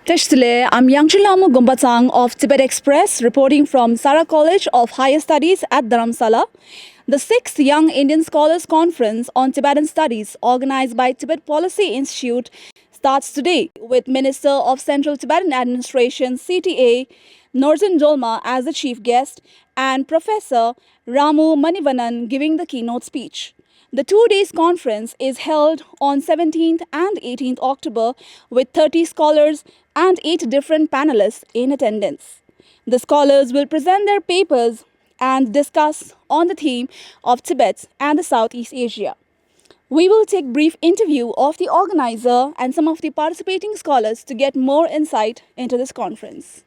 Teshtile, I'm Yangchilamu Gumbatsang of Tibet Express, reporting from Sara College of Higher Studies at Dharamsala. The 6th Young Indian Scholars Conference on Tibetan Studies, organized by Tibet Policy Institute, starts today with Minister of Central Tibetan Administration (CTA) Norzen Dolma as the chief guest and Professor Ramu Manivanan giving the keynote speech. The 2 days conference is held on 17th and 18th October with 30 scholars and 8 different panelists in attendance. The scholars will present their papers and discuss on the theme of Tibet and the Southeast Asia. We will take brief interview of the organizer and some of the participating scholars to get more insight into this conference.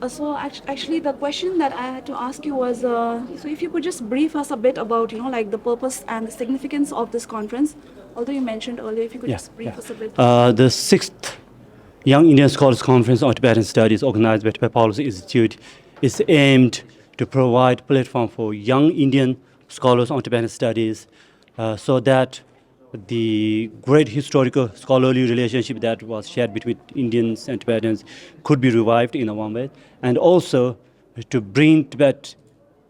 So actually the question that I had to ask you was, so if you could just brief us a bit about, like the purpose and the significance of this conference, although you mentioned earlier, if you could just brief us a bit. The 6th Young Indian Scholars Conference on Tibetan Studies, organized by Tibet Policy Institute, is aimed to provide platform for young Indian scholars on Tibetan studies so that the great historical scholarly relationship that was shared between Indians and Tibetans could be revived in a one way, and also to bring Tibet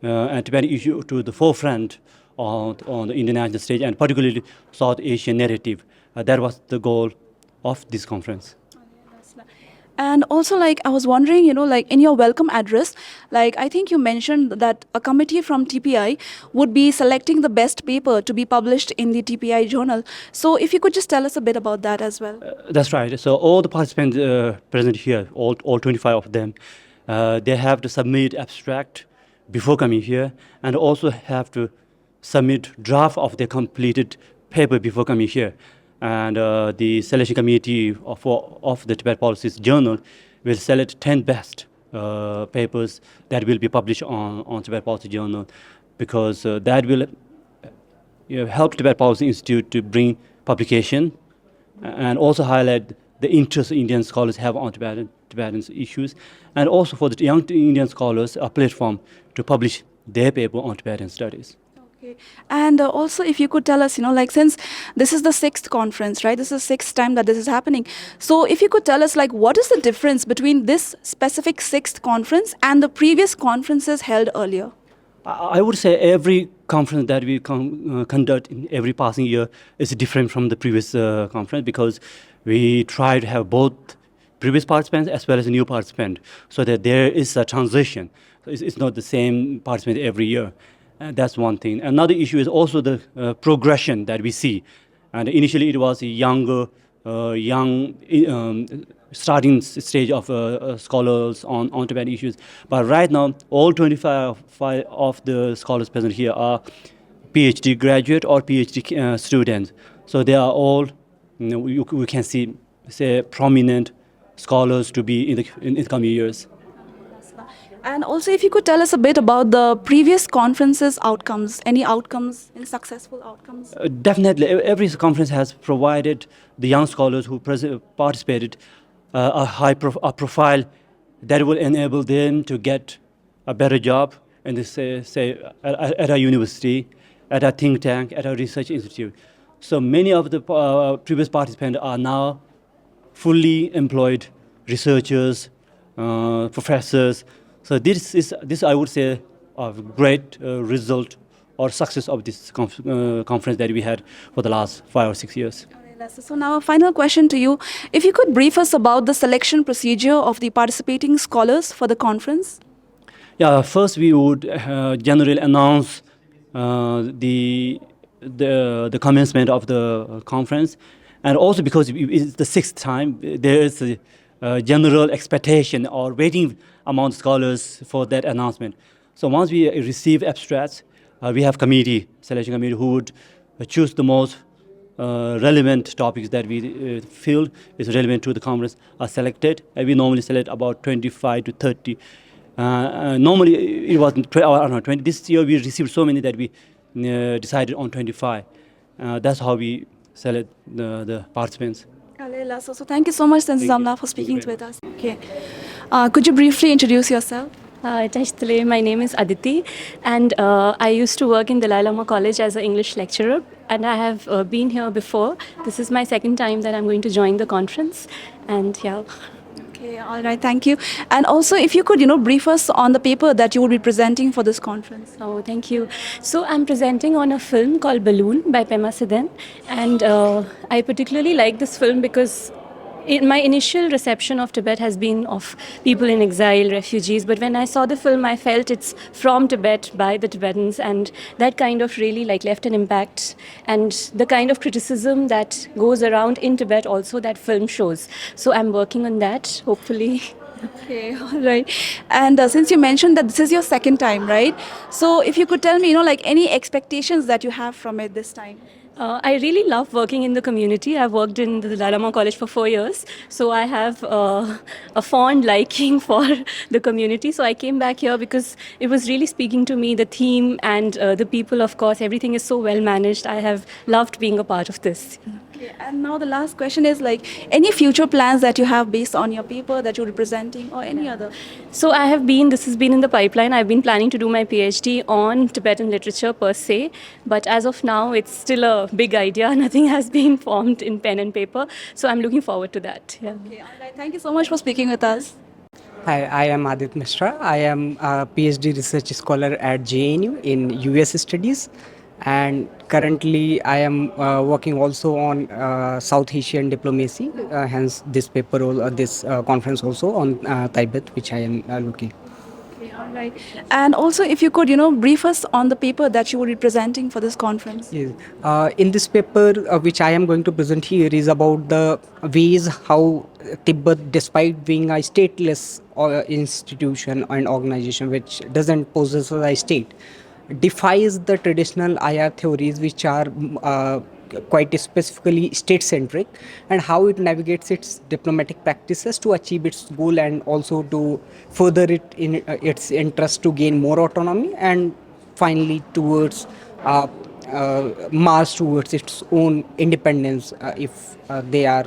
and Tibetan issue to the forefront on the international stage, and particularly South Asian narrative. That was the goal of this conference. And also, I was wondering, in your welcome address, I think you mentioned that a committee from TPI would be selecting the best paper to be published in the TPI journal. So if you could just tell us a bit about that as well. That's right. So all the participants present here, all 25 of them, they have to submit abstract before coming here, and also have to submit draft of their completed paper before coming here. And the selection committee of the Tibet Policies Journal will select 10 best papers that will be published on Tibet Policy Journal, because that will help Tibet Policy Institute to bring publication and also highlight the interest Indian scholars have on Tibetan issues, and also for the young Indian scholars a platform to publish their paper on Tibetan studies. And also, if you could tell us, since this is the 6th conference, right? This is the 6th time that this is happening. So if you could tell us, what is the difference between this specific 6th conference and the previous conferences held earlier? I would say every conference that we conduct in every passing year is different from the previous conference, because we try to have both previous participants as well as new participants, so that there is a transition. So it's not the same participant every year. That's one thing. Another issue is also the progression that we see. And initially it was a young starting stage of scholars on Tibetan issues. But right now, all 25 of the scholars present here are PhD graduate or PhD students. So they are all, we can see, prominent scholars to be in the coming years. And also, if you could tell us a bit about the previous conferences' outcomes, any outcomes, any successful outcomes? Definitely. Every conference has provided the young scholars who participated a high profile that will enable them to get a better job in this, at a university, at a think tank, at a research institute. So many of the previous participants are now fully employed researchers, professors. So this I would say a great result or success of this conference that we had for the last 5 or 6 years. So now a final question to you. If you could brief us about the selection procedure of the participating scholars for the conference? Yeah, first we would generally announce the commencement of the conference, and also because it's the 6th time, there is a general expectation or waiting among scholars for that announcement. So once we receive abstracts, we have selection committee who would choose the most relevant topics that we feel is relevant to the conference are selected. And we normally select about 25 to 30. Normally it was 20. This year we received so many that we decided on 25. That's how we select the participants. So thank you so much, Sensei Zamla, for speaking with us. Okay. Could you briefly introduce yourself? Tashtale, my name is Aditi, and I used to work in Dalai Lama College as an English lecturer, and I have been here before. This is my second time that I'm going to join the conference, and yeah. Okay, all right, thank you. And also, if you could, brief us on the paper that you will be presenting for this conference. Oh, thank you. So I'm presenting on a film called Balloon by Pema Sidhen, and I particularly like this film because my initial reception of Tibet has been of people in exile, refugees, but when I saw the film, I felt it's from Tibet by the Tibetans, and that kind of really like left an impact. And the kind of criticism that goes around in Tibet also that film shows. So I'm working on that, hopefully. Okay, all right. And since you mentioned that this is your second time, right? So if you could tell me, like any expectations that you have from it this time. I really love working in the community. I've worked in the Dalai Lama College for 4 years, so I have a fond liking for the community. So I came back here because it was really speaking to me. The theme and the people, of course, everything is so well managed. I have loved being a part of this. Okay, and now the last question is like any future plans that you have based on your paper that you're representing or any other? So this has been in the pipeline. I've been planning to do my PhD on Tibetan literature per se, but as of now, it's still a big idea. Nothing has been formed in pen and paper. So I'm looking forward to that. Yeah. Okay, all right. Thank you so much for speaking with us. Hi, I am Adit Mishra. I am a PhD research scholar at JNU in US studies, and currently I am working also on South Asian diplomacy. Hence, this paper, this conference also on Tibet, which I am looking. Okay, all right. And also, if you could, brief us on the paper that you will be presenting for this conference. Yes. In this paper, which I am going to present here, is about the ways how Tibet, despite being a stateless institution and organization which doesn't possess a state, defies the traditional IR theories which are quite specifically state-centric, and how it navigates its diplomatic practices to achieve its goal and also to further it in its interest to gain more autonomy and finally towards march towards its own independence if they are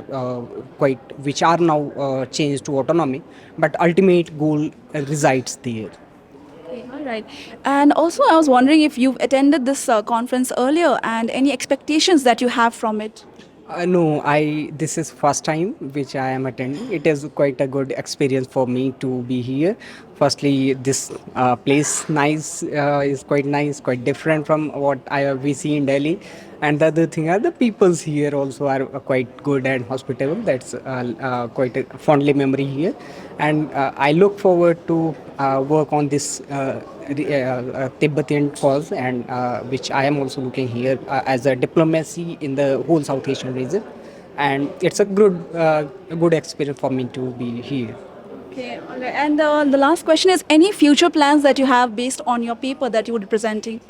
which are now changed to autonomy, but ultimate goal resides there. Okay, all right. And also, I was wondering if you've attended this conference earlier and any expectations that you have from it. No, this is first time which I am attending. It is quite a good experience for me to be here. Firstly, this place is quite nice, quite different from what we see in Delhi. And the other thing are the peoples here also are quite good and hospitable. That's quite a fondly memory here. And I look forward to work on this Tibetan cause, and which I am also looking here as a diplomacy in the whole South Asian region. And it's a good experience for me to be here. Okay, all right. And the last question is any future plans that you have based on your paper that you would be presenting?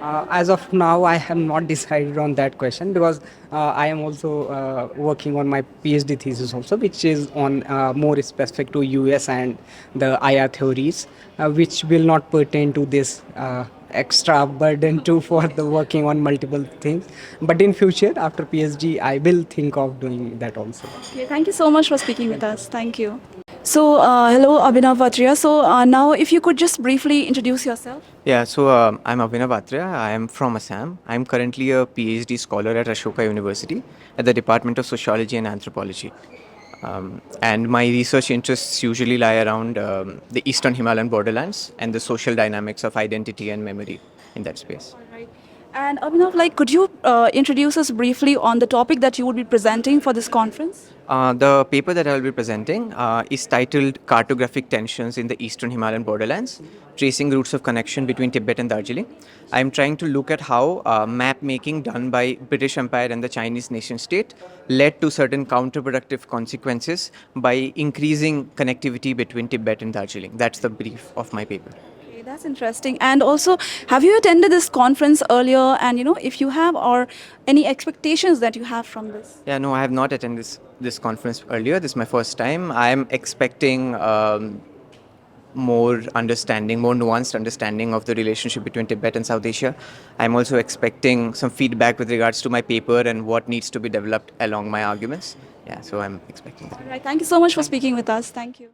As of now, I have not decided on that question because I am also working on my PhD thesis also, which is on more specific to US and the IR theories, which will not pertain to this extra burden to for the working on multiple things. But in future, after PhD, I will think of doing that also. Okay, thank you so much for speaking with us. Thank you. So, hello, Abhinav Vatria. So, now if you could just briefly introduce yourself. Yeah, so I'm Abhinav Atra. I am from Assam. I'm currently a PhD scholar at Ashoka University at the Department of Sociology and Anthropology. And my research interests usually lie around the Eastern Himalayan borderlands and the social dynamics of identity and memory in that space. Right. And Abhinav, could you introduce us briefly on the topic that you would be presenting for this conference? The paper that I will be presenting is titled Cartographic Tensions in the Eastern Himalayan Borderlands, Tracing Routes of Connection between Tibet and Darjeeling. I am trying to look at how map making done by British Empire and the Chinese nation state led to certain counterproductive consequences by increasing connectivity between Tibet and Darjeeling. That's the brief of my paper. Okay, that's interesting. And also, have you attended this conference earlier? And if you have, or any expectations that you have from this? Yeah, no, I have not attended this conference earlier. This is my first time. I am expecting more nuanced understanding of the relationship between Tibet and South Asia. I'm also expecting some feedback with regards to my paper and what needs to be developed along my arguments. Yeah, so I'm expecting that. All right. Thank you so much for speaking with us. Thank you.